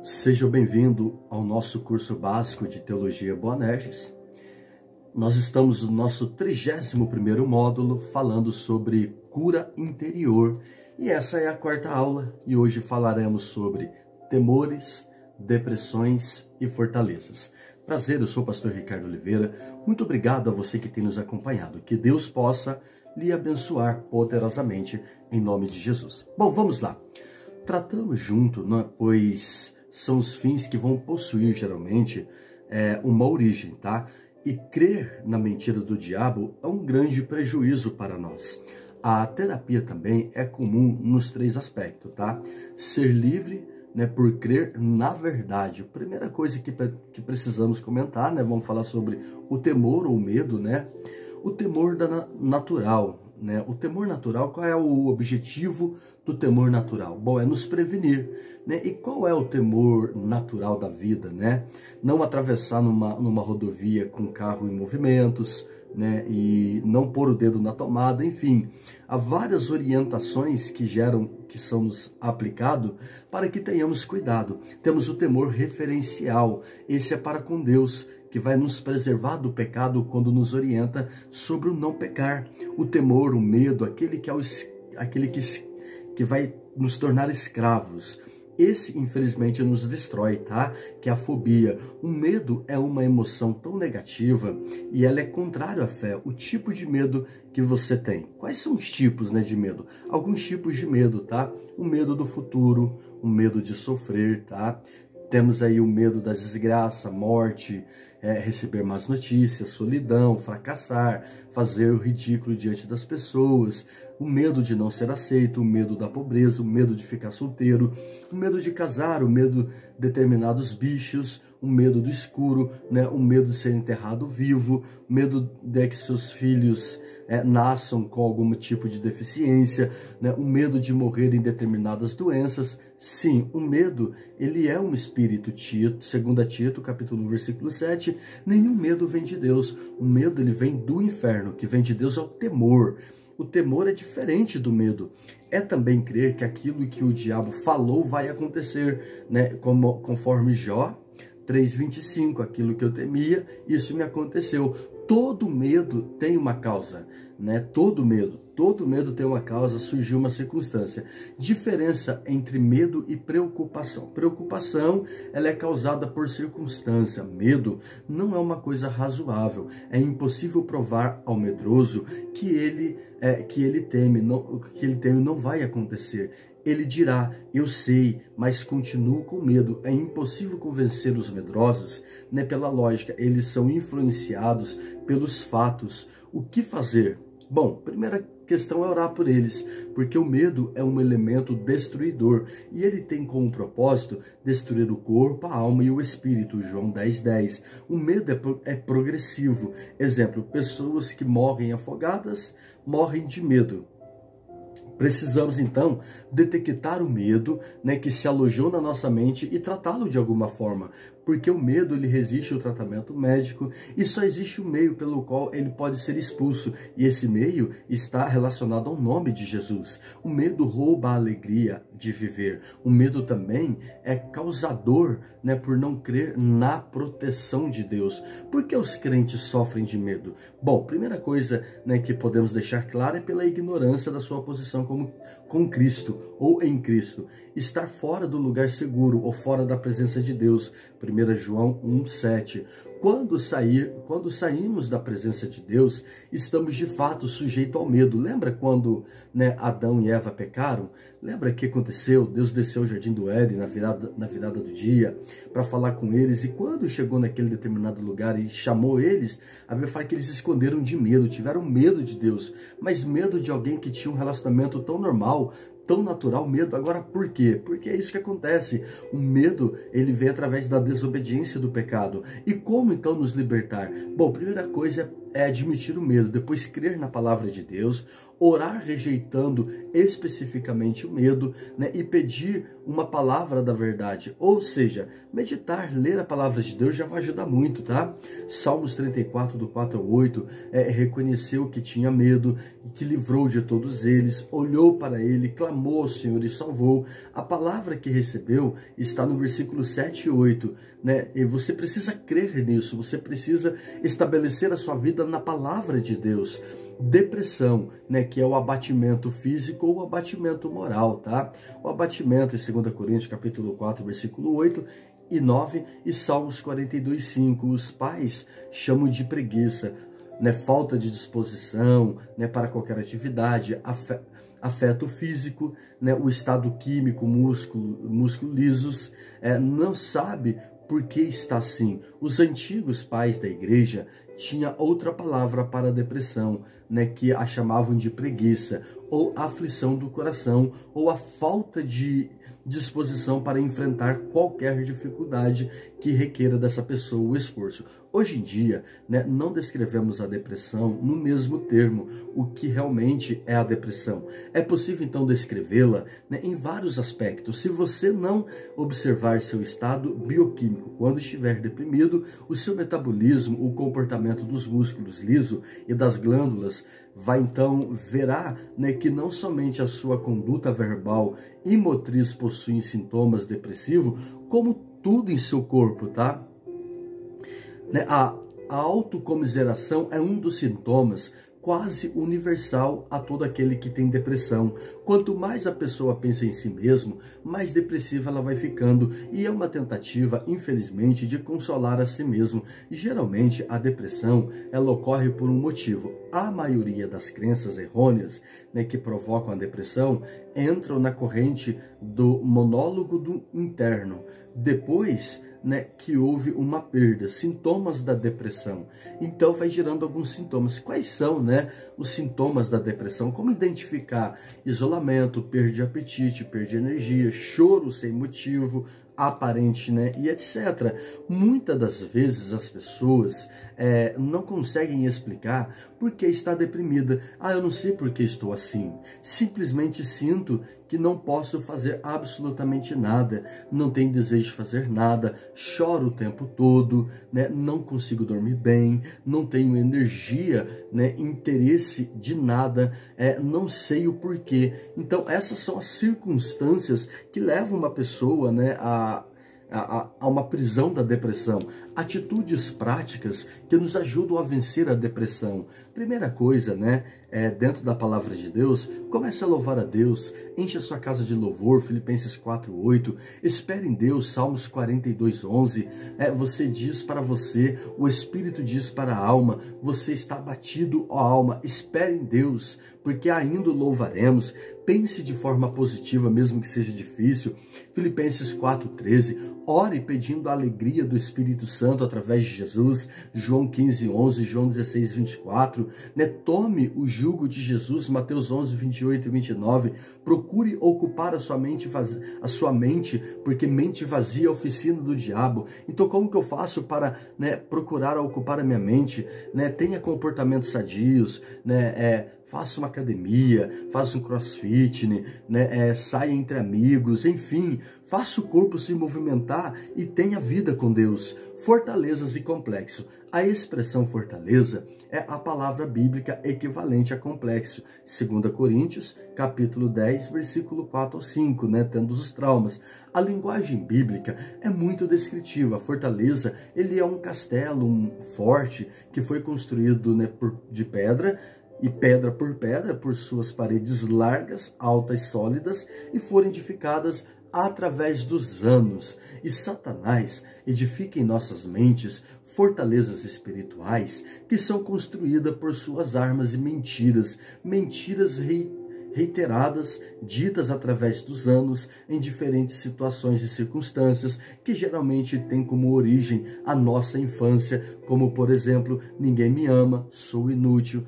Seja bem-vindo ao nosso curso básico de Teologia Boanerges. Nós estamos no nosso 31º módulo falando sobre cura interior e essa é a quarta aula e hoje falaremos sobre temores, depressões e fortalezas. Prazer, eu sou o pastor Ricardo Oliveira. Muito obrigado a você que tem nos acompanhado. Que Deus possa lhe abençoar poderosamente em nome de Jesus. Bom, vamos lá. Tratamos junto, pois são os fins que vão possuir geralmente uma origem, tá? E crer na mentira do diabo é um grande prejuízo para nós. A terapia também é comum nos três aspectos, tá? Ser livre, por crer na verdade. A primeira coisa que precisamos comentar, vamos falar sobre o temor ou medo, O temor natural, O temor natural, qual é o objetivo do temor natural? Bom, é nos prevenir, E qual é o temor natural da vida, Não atravessar numa rodovia com carro em movimentos, E não pôr o dedo na tomada, enfim. Há várias orientações que são nos aplicados para que tenhamos cuidado. Temos o temor referencial, esse é para com Deus, que vai nos preservar do pecado quando nos orienta sobre o não pecar. O temor, o medo, aquele que vai nos tornar escravos. Esse, infelizmente, nos destrói, tá? Que é a fobia. O medo é uma emoção tão negativa e ela é contrária à fé. O tipo de medo que você tem. Quais são os tipos, de medo? Alguns tipos de medo, tá? O medo do futuro, o medo de sofrer, tá? Temos aí o medo da desgraça, morte, receber más notícias, solidão, fracassar, fazer o ridículo diante das pessoas, o medo de não ser aceito, o medo da pobreza, o medo de ficar solteiro, o medo de casar, o medo de determinados bichos, o medo do escuro, o medo de ser enterrado vivo, o medo de que seus filhos nasçam com algum tipo de deficiência, o medo de morrer em determinadas doenças. Sim, o medo, ele é um espírito. Tito, 2 Tito, capítulo 1, versículo 7, nenhum medo vem de Deus. O medo, ele vem do inferno, que vem de Deus é o temor. O temor é diferente do medo. É também crer que aquilo que o diabo falou vai acontecer, conforme Jó 3,25, aquilo que eu temia, isso me aconteceu. Todo medo tem uma causa, Todo medo tem uma causa, surgiu uma circunstância. Diferença entre medo e preocupação. Preocupação, ela é causada por circunstância. Medo não é uma coisa razoável. É impossível provar ao medroso que ele teme não vai acontecer. Ele dirá, eu sei, mas continuo com medo. É impossível convencer os medrosos, pela lógica. Eles são influenciados pelos fatos. O que fazer? Bom, primeira questão é orar por eles, porque o medo é um elemento destruidor e ele tem como propósito destruir o corpo, a alma e o espírito, João 10,10. O medo é progressivo. Exemplo, pessoas que morrem afogadas, morrem de medo. Precisamos, então, detectar o medo, que se alojou na nossa mente e tratá-lo de alguma forma, porque o medo, ele resiste ao tratamento médico e só existe um meio pelo qual ele pode ser expulso, e esse meio está relacionado ao nome de Jesus. O medo rouba a alegria de viver. O medo também é causador, por não crer na proteção de Deus. Por que os crentes sofrem de medo? Bom, primeira coisa, que podemos deixar clara é pela ignorância da sua posição com Cristo ou em Cristo. Estar fora do lugar seguro ou fora da presença de Deus. 1 João 1,7. Quando saímos da presença de Deus, estamos de fato sujeitos ao medo. Lembra quando Adão e Eva pecaram? Lembra o que aconteceu? Deus desceu ao jardim do Éden na virada do dia para falar com eles. E quando chegou naquele determinado lugar e chamou eles, a Bíblia fala que eles se esconderam de medo, tiveram medo de Deus. Mas medo de alguém que tinha um relacionamento tão normal, tão natural, medo. Agora, por quê? Porque é isso que acontece. O medo, ele vem através da desobediência do pecado. E como, então, nos libertar? Bom, primeira coisa é admitir o medo, depois crer na palavra de Deus, orar rejeitando especificamente o medo, né, e pedir uma palavra da verdade. Ou seja, meditar, ler a palavra de Deus já vai ajudar muito, tá? Salmos 34, do 4 ao 8, reconheceu que tinha medo, que livrou de todos eles, olhou para ele, clamou ao Senhor e salvou. A palavra que recebeu está no versículo 7 e 8, né? E você precisa crer nisso, você precisa estabelecer a sua vida na palavra de Deus. Depressão, né, que é o abatimento físico ou o abatimento moral, tá? O abatimento em 2 Coríntios capítulo 4, versículo 8 e 9 e Salmos 42, 5. Os pais chamam de preguiça, né, falta de disposição, né, para qualquer atividade, afeto físico, né, o estado químico, músculo lisos, não sabe por que está assim. Os antigos pais da igreja tinham outra palavra para a depressão, né, que a chamavam de preguiça, ou aflição do coração, ou a falta de disposição para enfrentar qualquer dificuldade que requeira dessa pessoa o esforço. Hoje em dia, né, não descrevemos a depressão no mesmo termo, o que realmente é a depressão. É possível então descrevê-la, né, em vários aspectos. Se você não observar seu estado bioquímico quando estiver deprimido, o seu metabolismo, o comportamento dos músculos lisos e das glândulas verá, né, que não somente a sua conduta verbal e motriz possuem sintomas depressivos, como tudo em seu corpo, tá? Né? A autocomiseração é um dos sintomas quase universal a todo aquele que tem depressão. Quanto mais a pessoa pensa em si mesmo, mais depressiva ela vai ficando, e é uma tentativa, infelizmente, de consolar a si mesmo. E geralmente a depressão ela ocorre por um motivo. A maioria das crenças errôneas, né, que provocam a depressão entram na corrente do monólogo do interno. Depois, né, que houve uma perda, sintomas da depressão. Então vai gerando alguns sintomas. Quais são, né, os sintomas da depressão? Como identificar? Isolamento, perda de apetite, perda de energia, choro sem motivo aparente, né, e etc. Muitas das vezes as pessoas não conseguem explicar por que está deprimida. Eu não sei por que estou assim. Simplesmente sinto que não posso fazer absolutamente nada, não tenho desejo de fazer nada, choro o tempo todo, né, não consigo dormir bem, não tenho energia, né, interesse de nada, não sei o porquê. Então essas são as circunstâncias que levam uma pessoa, né, a uma prisão da depressão. Atitudes práticas que nos ajudam a vencer a depressão. Primeira coisa, né, dentro da palavra de Deus, comece a louvar a Deus, enche a sua casa de louvor, Filipenses 4:8, espere em Deus, Salmos 42:11, você diz para você, o Espírito diz para a alma, você está abatido, ó alma, espere em Deus, porque ainda o louvaremos. Pense de forma positiva, mesmo que seja difícil. Filipenses 4:13, ore pedindo a alegria do Espírito Santo através de Jesus, João 15:11, João 16:24, né? Tome o jugo de Jesus, Mateus 11:28 e 29, procure ocupar a sua mente, porque mente vazia é a oficina do diabo. Então como que eu faço para, né, procurar ocupar a minha mente, né? Tenha comportamentos sadios, né? Faça uma academia, faça um crossfit, né? Saia entre amigos, enfim, faça o corpo se movimentar e tenha vida com Deus. Fortalezas e complexo. A expressão fortaleza é a palavra bíblica equivalente a complexo. 2 Coríntios, capítulo 10, versículo 4 ao 5, né? Tendo os traumas. A linguagem bíblica é muito descritiva. A fortaleza, ele é um castelo, um forte, que foi construído, né, de pedra, e pedra por suas paredes largas, altas, sólidas, e foram edificadas através dos anos. E Satanás edifica em nossas mentes fortalezas espirituais que são construídas por suas armas e mentiras reiteradas, ditas através dos anos, em diferentes situações e circunstâncias, que geralmente tem como origem a nossa infância, como por exemplo, ninguém me ama, sou inútil,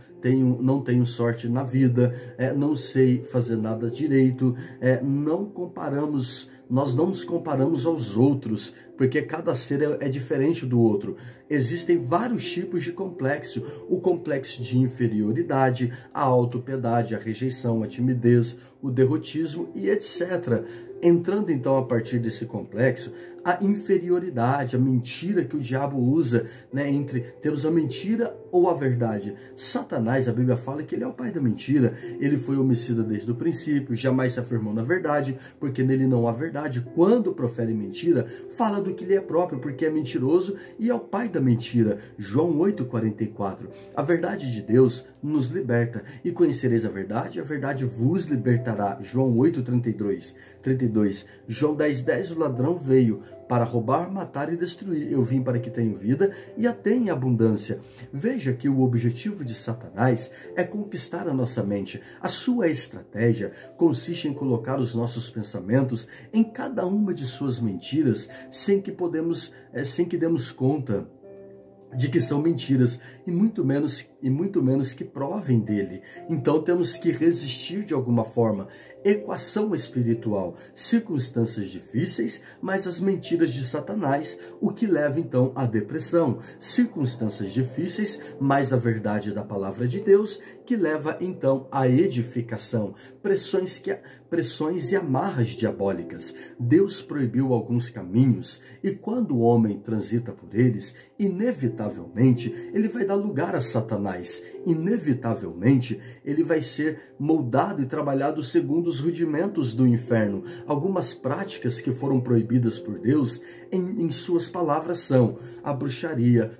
não tenho sorte na vida, não sei fazer nada direito, não comparamos nós não nos comparamos aos outros, porque cada ser é diferente do outro. Existem vários tipos de complexo. O complexo de inferioridade, a autopiedade, a rejeição, a timidez, o derrotismo e etc. Entrando então a partir desse complexo, a inferioridade, a mentira que o diabo usa, né, entre termos a mentira ou a verdade. Satanás, a Bíblia fala que ele é o pai da mentira, ele foi homicida desde o princípio, jamais se afirmou na verdade, porque nele não há verdade. Quando profere mentira, fala do que lhe é próprio, porque é mentiroso e é o pai da mentira. João 8,44. A verdade de Deus nos liberta, e conhecereis a verdade vos libertará. João 8,32. João 10,10. O ladrão veio para roubar, matar e destruir. Eu vim para que tenham vida e a tenham em abundância. Veja que o objetivo de Satanás é conquistar a nossa mente. A sua estratégia consiste em colocar os nossos pensamentos em cada uma de suas mentiras, sem que demos conta de que são mentiras, e muito menos que provem dele. Então temos que resistir de alguma forma. Equação espiritual, circunstâncias difíceis, mas as mentiras de Satanás, o que leva então à depressão. Circunstâncias difíceis, mas a verdade da palavra de Deus, que leva então à edificação. Pressões e amarras diabólicas. Deus proibiu alguns caminhos, e quando o homem transita por eles, inevitavelmente ele vai dar lugar a Satanás. Inevitavelmente ele vai ser moldado e trabalhado segundo os rudimentos do inferno. Algumas práticas que foram proibidas por Deus em suas palavras são a bruxaria,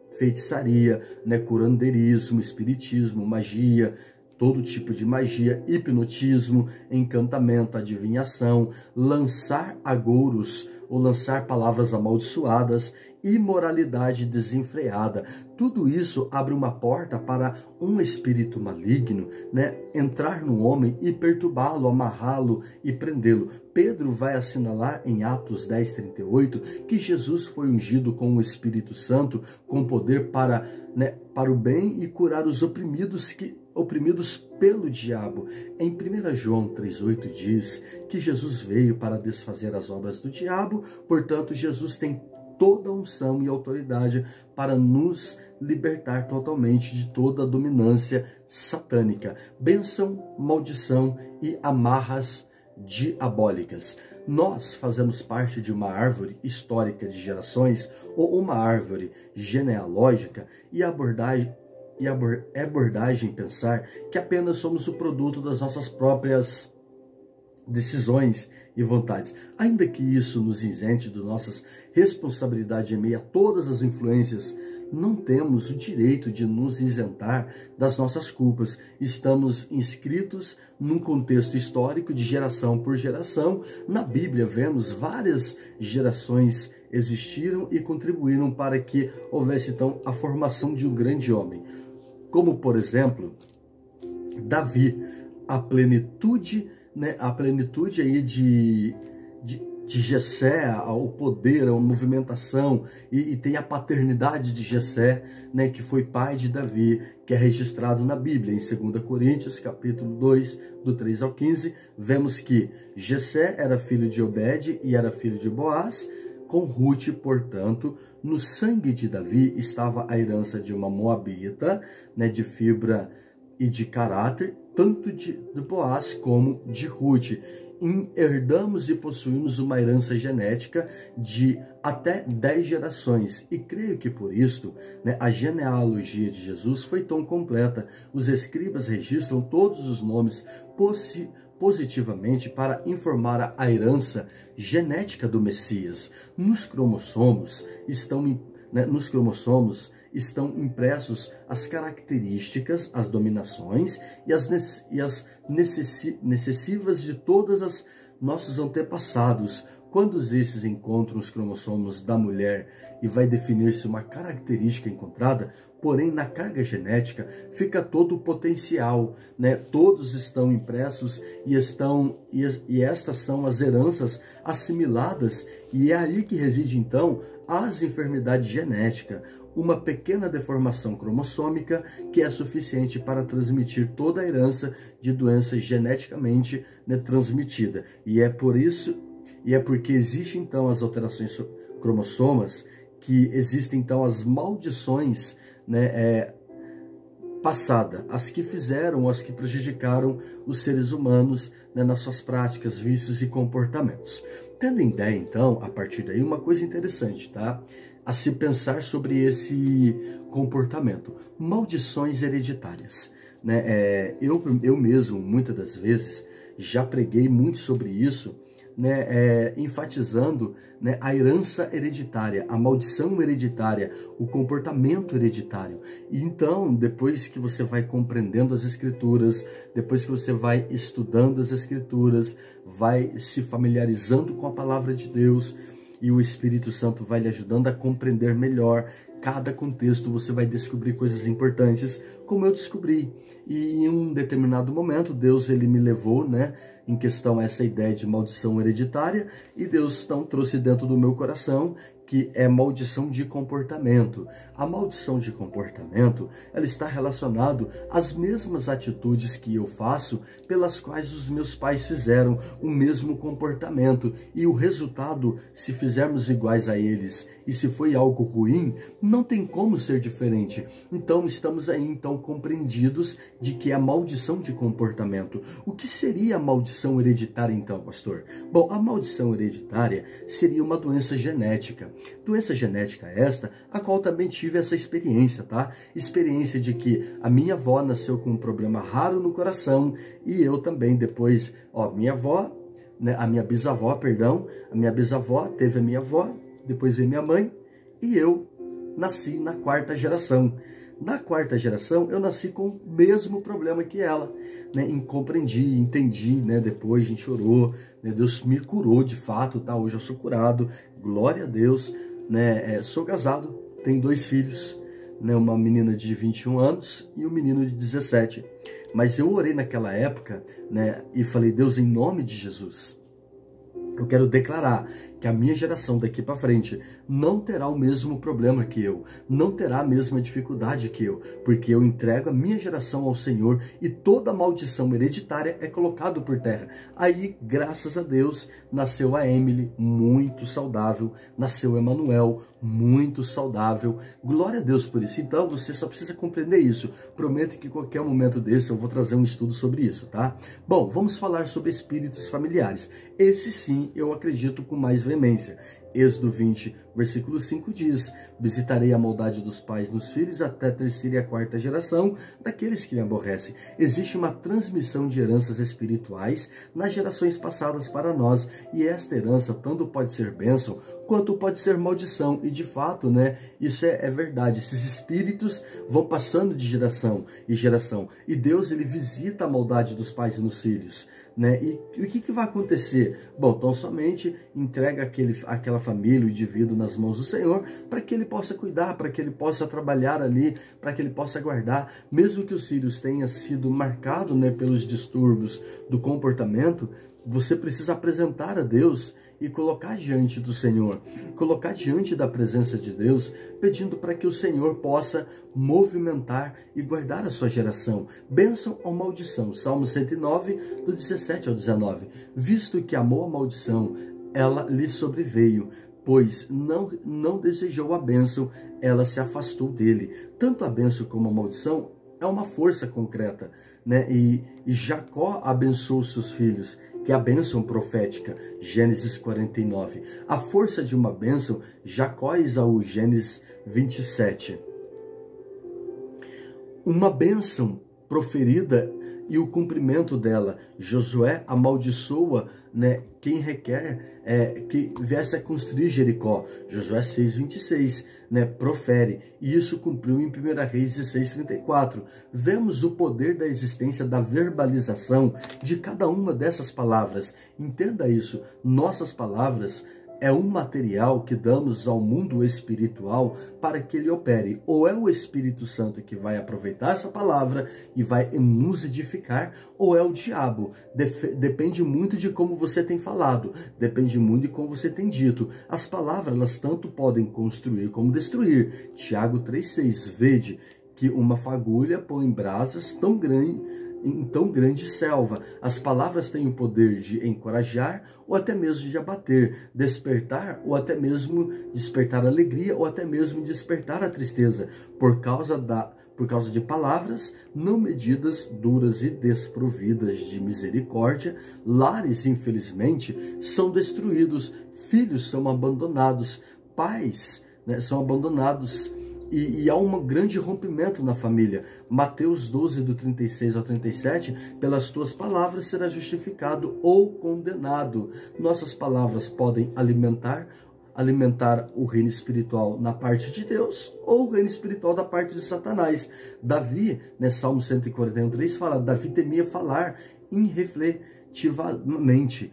feitiçaria, né, curandeirismo, espiritismo, magia, todo tipo de magia, hipnotismo, encantamento, adivinhação, lançar agouros ou lançar palavras amaldiçoadas, imoralidade desenfreada. Tudo isso abre uma porta para um espírito maligno, né, entrar no homem e perturbá-lo, amarrá-lo e prendê-lo. Pedro vai assinalar em Atos 10:38 que Jesus foi ungido com o Espírito Santo, com poder para o bem e curar os oprimidos pelo diabo. Em 1 João 3,8 diz que Jesus veio para desfazer as obras do diabo, portanto Jesus tem toda a unção e autoridade para nos libertar totalmente de toda a dominância satânica, bênção, maldição e amarras diabólicas. Nós fazemos parte de uma árvore histórica de gerações ou uma árvore genealógica, e é abordagem pensar que apenas somos o produto das nossas próprias decisões e vontades, ainda que isso nos isente de nossas responsabilidades em meio a todas as influências. Não temos o direito de nos isentar das nossas culpas. Estamos inscritos num contexto histórico de geração por geração. Na Bíblia vemos várias gerações existiram e contribuíram para que houvesse então a formação de um grande homem, como por exemplo Davi, a plenitude aí de Jessé, o poder, a movimentação, e tem a paternidade de Jessé, né, que foi pai de Davi, que é registrado na Bíblia. Em 2 Coríntios, capítulo 2, do 3 ao 15, vemos que Jessé era filho de Obed e era filho de Boaz. Com Rute, portanto, no sangue de Davi estava a herança de uma moabita, né, de fibra e de caráter, tanto de Boaz como de Rute. Herdamos e possuímos uma herança genética de até 10 gerações. E creio que por isso, né, a genealogia de Jesus foi tão completa. Os escribas registram todos os nomes positivamente para informar a herança genética do Messias. Nos cromossomos estão impressos as características, as dominações e as necessivas de todas as nossos antepassados. Quando esses encontram os cromossomos da mulher e vai definir-se uma característica encontrada, porém na carga genética fica todo o potencial, né? Todos estão impressos e estas são as heranças assimiladas, e é ali que reside então as enfermidades genéticas. Uma pequena deformação cromossômica que é suficiente para transmitir toda a herança de doença geneticamente, né, transmitida. E é por isso E é porque existem então as alterações cromossomas que existem então as maldições, né, passada, as que fizeram, as que prejudicaram os seres humanos, né, nas suas práticas, vícios e comportamentos. Tendo em ideia, então, a partir daí, uma coisa interessante, tá? A se pensar sobre esse comportamento. Maldições hereditárias, né? Eu mesmo, muitas das vezes, já preguei muito sobre isso, né, enfatizando, né, a herança hereditária, a maldição hereditária, o comportamento hereditário. E então, depois que você vai compreendendo as Escrituras, depois que você vai estudando as Escrituras, vai se familiarizando com a palavra de Deus, e o Espírito Santo vai lhe ajudando a compreender melhor cada contexto, você vai descobrir coisas importantes, como eu descobri. E em um determinado momento, Deus ele me levou, né, em questão a essa ideia de maldição hereditária, e Deus então trouxe dentro do meu coração que é maldição de comportamento. A maldição de comportamento, ela está relacionada às mesmas atitudes que eu faço, pelas quais os meus pais fizeram o mesmo comportamento. E o resultado, se fizermos iguais a eles, e se foi algo ruim, não tem como ser diferente. Então, estamos aí, então, compreendidos de que é a maldição de comportamento. O que seria a maldição hereditária, então, pastor? Bom, a maldição hereditária seria uma doença genética. Doença genética esta, a qual também tive essa experiência, tá? Experiência de que a minha avó nasceu com um problema raro no coração e eu também depois, minha avó, né, a minha bisavó, perdão, a minha bisavó teve a minha avó, depois veio minha mãe e eu nasci na quarta geração. Na quarta geração, eu nasci com o mesmo problema que ela, né? Compreendi, entendi, né? Depois a gente orou, né? Deus me curou de fato, tá? Hoje eu sou curado, glória a Deus, né? Sou casado, tenho 2 filhos, né? Uma menina de 21 anos e um menino de 17. Mas eu orei naquela época, né? E falei, Deus, em nome de Jesus, eu quero declarar que a minha geração daqui para frente não terá o mesmo problema que eu, não terá a mesma dificuldade que eu, porque eu entrego a minha geração ao Senhor e toda maldição hereditária é colocada por terra. Aí, graças a Deus, nasceu a Emily, muito saudável, nasceu Emanuel, muito saudável. Glória a Deus por isso. Então, você só precisa compreender isso. Prometo que em qualquer momento desse eu vou trazer um estudo sobre isso, tá? Bom, vamos falar sobre espíritos familiares. Esse sim, eu acredito com mais veemência. Êxodo 20, versículo 5 diz: visitarei a maldade dos pais nos filhos até a 3ª e a 4ª geração daqueles que me aborrecem. Existe uma transmissão de heranças espirituais nas gerações passadas para nós, e esta herança tanto pode ser bênção quanto pode ser maldição. E de fato, né, isso é verdade. Esses espíritos vão passando de geração em geração, e Deus ele visita a maldade dos pais nos filhos, né? E o que vai acontecer? Bom, então somente entrega aquela família, o indivíduo nas mãos do Senhor, para que ele possa cuidar, para que ele possa trabalhar ali, para que ele possa guardar, mesmo que os filhos tenham sido marcados, né, pelos distúrbios do comportamento. Você precisa apresentar a Deus e colocar diante do Senhor, colocar diante da presença de Deus, pedindo para que o Senhor possa movimentar e guardar a sua geração. Bênção ou maldição? Salmo 109, do 17 ao 19. Visto que amou a maldição, ela lhe sobreveio, pois não desejou a bênção, ela se afastou dele. Tanto a bênção como a maldição é uma força concreta, né? E Jacó abençoou seus filhos, que é a bênção profética, Gênesis 49. A força de uma bênção, Jacó e Esaú, Gênesis 27. Uma bênção proferida e o cumprimento dela, Josué amaldiçoa, né, quem requer que viesse a construir Jericó, Josué 6:26, né, profere, e isso cumpriu em 1 Reis 16:34. Vemos o poder da existência da verbalização de cada uma dessas palavras. Entenda isso, nossas palavras é um material que damos ao mundo espiritual para que ele opere. Ou é o Espírito Santo que vai aproveitar essa palavra e vai nos edificar, ou é o diabo. Depende muito de como você tem falado, depende muito de como você tem dito. As palavras, elas tanto podem construir como destruir. Tiago 3,6, vede que uma fagulha põe brasas tão grande, em tão grande selva. As palavras têm o poder de encorajar ou até mesmo de abater, despertar ou até mesmo despertar alegria ou até mesmo despertar a tristeza, por causa de palavras não medidas, duras e desprovidas de misericórdia. Lares, infelizmente, são destruídos, filhos são abandonados, pais, né, são abandonados. E há um grande rompimento na família. Mateus 12, do 36 ao 37, pelas tuas palavras será justificado ou condenado. Nossas palavras podem alimentar o reino espiritual na parte de Deus ou o reino espiritual da parte de Satanás. Davi, né, Salmo 141:3 fala, Davi temia falar irrefletivamente,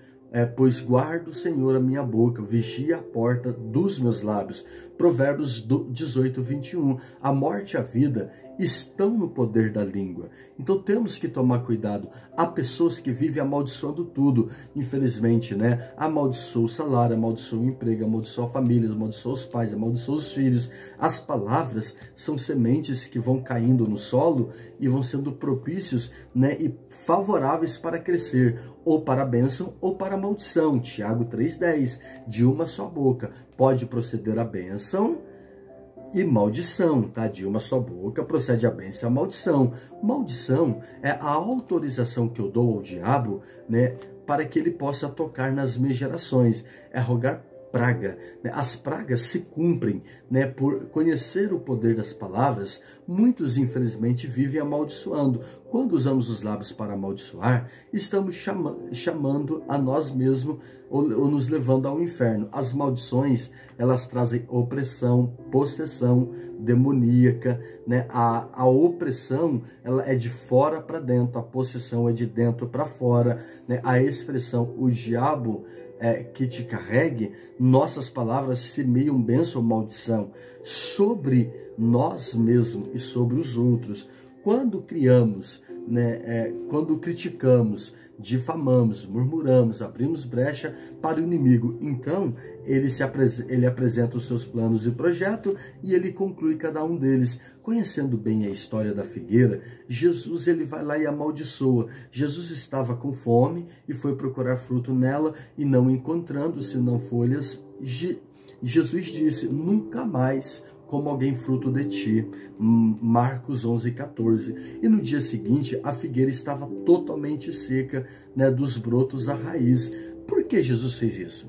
pois guarda o Senhor a minha boca, vigia a porta dos meus lábios. Provérbios 18:21. A morte e a vida estão no poder da língua. Então temos que tomar cuidado. Há pessoas que vivem amaldiçoando tudo. Infelizmente, né? Amaldiçoa o salário, amaldiçoa o emprego, amaldiçoa a família, amaldiçoa os pais, amaldiçoa os filhos. As palavras são sementes que vão caindo no solo e vão sendo propícios, né, e favoráveis para crescer, ou para a bênção ou para a maldição. Tiago 3:10. De uma só boca pode proceder a bênção e maldição, tá? De uma só boca procede a bênção e a maldição. Maldição é a autorização que eu dou ao diabo, né, para que ele possa tocar nas minhas gerações. É rogar praga, né? As pragas se cumprem, né? Por conhecer o poder das palavras, muitos infelizmente vivem amaldiçoando. Quando usamos os lábios para amaldiçoar, estamos chamando a nós mesmos ou nos levando ao inferno. As maldições, elas trazem opressão, possessão demoníaca, né? A opressão, ela é de fora para dentro, a possessão é de dentro para fora, né? A expressão, o diabo que te carregue, nossas palavras semeiam bênção ou maldição sobre nós mesmos e sobre os outros. Quando criamos, né, quando criticamos, difamamos, murmuramos, abrimos brecha para o inimigo, então ele apresenta os seus planos e projeto e ele conclui cada um deles. Conhecendo bem a história da figueira, Jesus ele vai lá e amaldiçoa. Jesus estava com fome e foi procurar fruto nela e não encontrando senão folhas, Jesus disse, nunca mais como alguém fruto de ti. Marcos 11:14. E no dia seguinte, a figueira estava totalmente seca, né, dos brotos à raiz. Por que Jesus fez isso?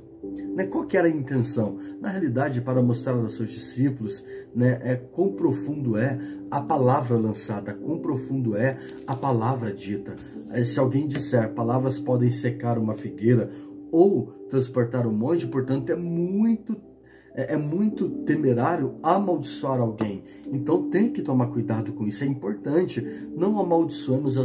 Né, qual que era a intenção? Na realidade, para mostrar aos seus discípulos, né, quão profundo é a palavra lançada, quão profundo é a palavra dita. Se alguém disser, palavras podem secar uma figueira ou transportar um monte, portanto, é muito temerário amaldiçoar alguém. Então tem que tomar cuidado com isso, é importante. Não amaldiçoemos a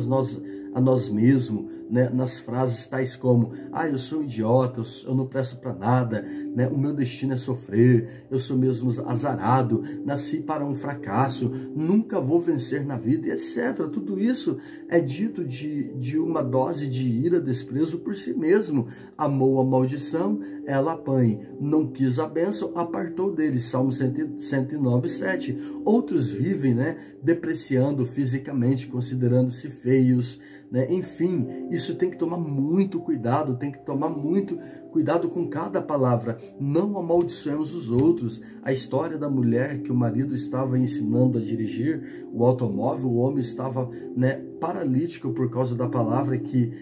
nós mesmos, né, nas frases tais como, eu sou um idiota, eu não presto para nada, né, o meu destino é sofrer, eu sou mesmo azarado, nasci para um fracasso, nunca vou vencer na vida, etc. Tudo isso é dito de uma dose de ira, desprezo por si mesmo. Amou a maldição, ela apanha. Não quis a bênção, apartou dele. Salmo 109:7. Outros vivem, né, depreciando fisicamente, considerando-se feios, né? Enfim, isso tem que tomar muito cuidado, tem que tomar muito cuidado com cada palavra. Não amaldiçoemos os outros. A história da mulher que o marido estava ensinando a dirigir o automóvel, o homem estava, né, paralítico por causa da palavra que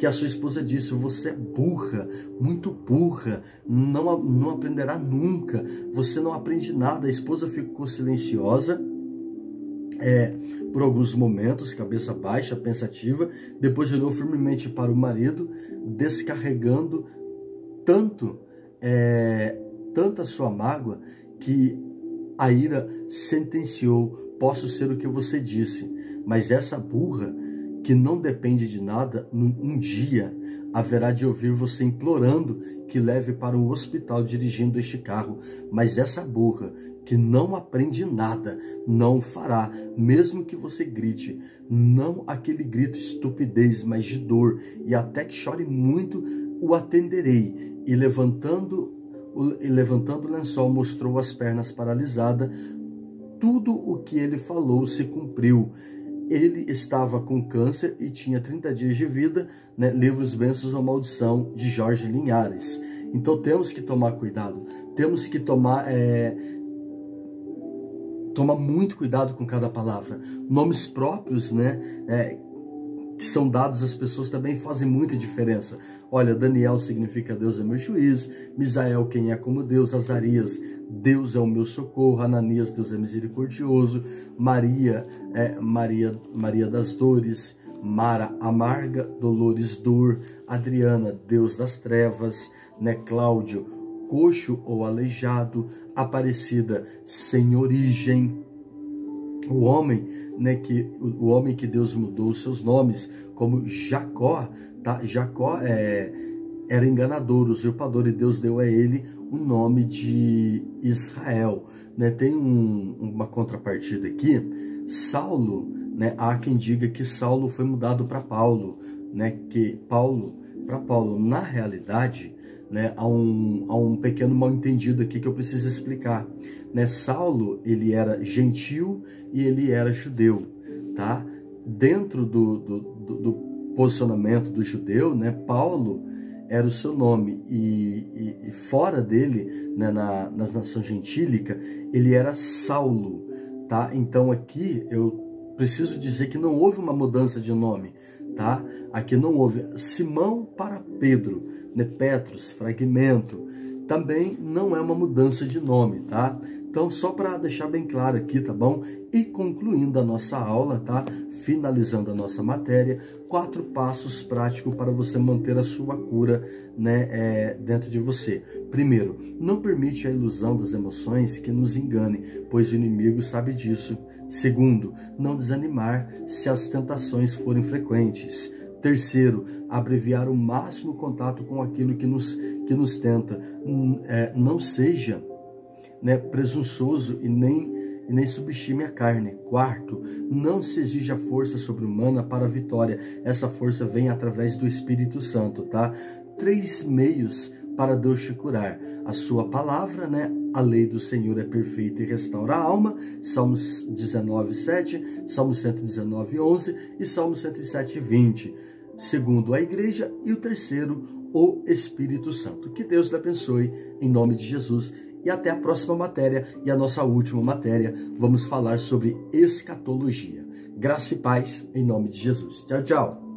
a sua esposa disse, você é burra, muito burra, não aprenderá nunca, você não aprende nada. A esposa ficou silenciosa por alguns momentos, cabeça baixa, pensativa, depois olhou firmemente para o marido, descarregando tanta sua mágoa, que a ira sentenciou, posso ser o que você disse, mas essa burra, que não depende de nada, um dia haverá de ouvir você implorando que leve para um hospital dirigindo este carro, mas essa burra, que não aprende nada, não fará, mesmo que você grite, não aquele grito estupidez, mas de dor, e até que chore muito, o atenderei. E levantando o lençol, mostrou as pernas paralisadas. Tudo o que ele falou se cumpriu. ele estava com câncer e tinha 30 dias de vida, né? Livros, Bênçãos ou Maldição, de Jorge Linhares. Então temos que tomar cuidado, temos que tomar muito cuidado com cada palavra. Nomes próprios, né, que são dados às pessoas também fazem muita diferença. Olha, Daniel significa Deus é meu juiz, Misael, quem é como Deus, Azarias, Deus é o meu socorro, Ananias, Deus é misericordioso, Maria, Maria das dores, Mara, amarga, Dolores, dor, Adriana, Deus das trevas, né, Cláudio, coxo ou aleijado, Aparecida, sem origem. O homem, né, o homem que Deus mudou os seus nomes, como Jacó, tá? Jacó era enganador, usurpador, e Deus deu a ele o nome de Israel, né? Tem uma contrapartida aqui. Saulo, né? Há quem diga que Saulo foi mudado para Paulo, né? Que para Paulo, na realidade, né, há um pequeno mal-entendido aqui que eu preciso explicar, né? Saulo, ele era gentil e ele era judeu, tá? Dentro do posicionamento do judeu, né, Paulo era o seu nome, e fora dele, né, nas nações gentílicas, ele era Saulo, tá? Então aqui eu preciso dizer que não houve uma mudança de nome, tá? Aqui não houve. Simão para Pedro, né? Petros, fragmento, também não é uma mudança de nome, tá? Então, só para deixar bem claro aqui, tá bom? E concluindo a nossa aula, tá? Finalizando a nossa matéria, 4 passos práticos para você manter a sua cura, né, dentro de você. Primeiro, não permite a ilusão das emoções que nos engane, pois o inimigo sabe disso. Segundo, não desanimar se as tentações forem frequentes. Terceiro, abreviar o máximo o contato com aquilo que nos tenta. Não seja, né, presunçoso e nem subestime a carne. Quarto, não se exija força sobre-humana para a vitória. Essa força vem através do Espírito Santo, tá? 3 meios para Deus te curar. A sua palavra, né? A lei do Senhor é perfeita e restaura a alma. Salmos 19:7, Salmo 119:11 e Salmo 107:20. Segundo, a igreja. E o terceiro, o Espírito Santo. Que Deus lhe abençoe em nome de Jesus. E até a próxima matéria, e a nossa última matéria, vamos falar sobre escatologia. Graça e paz em nome de Jesus. Tchau, tchau.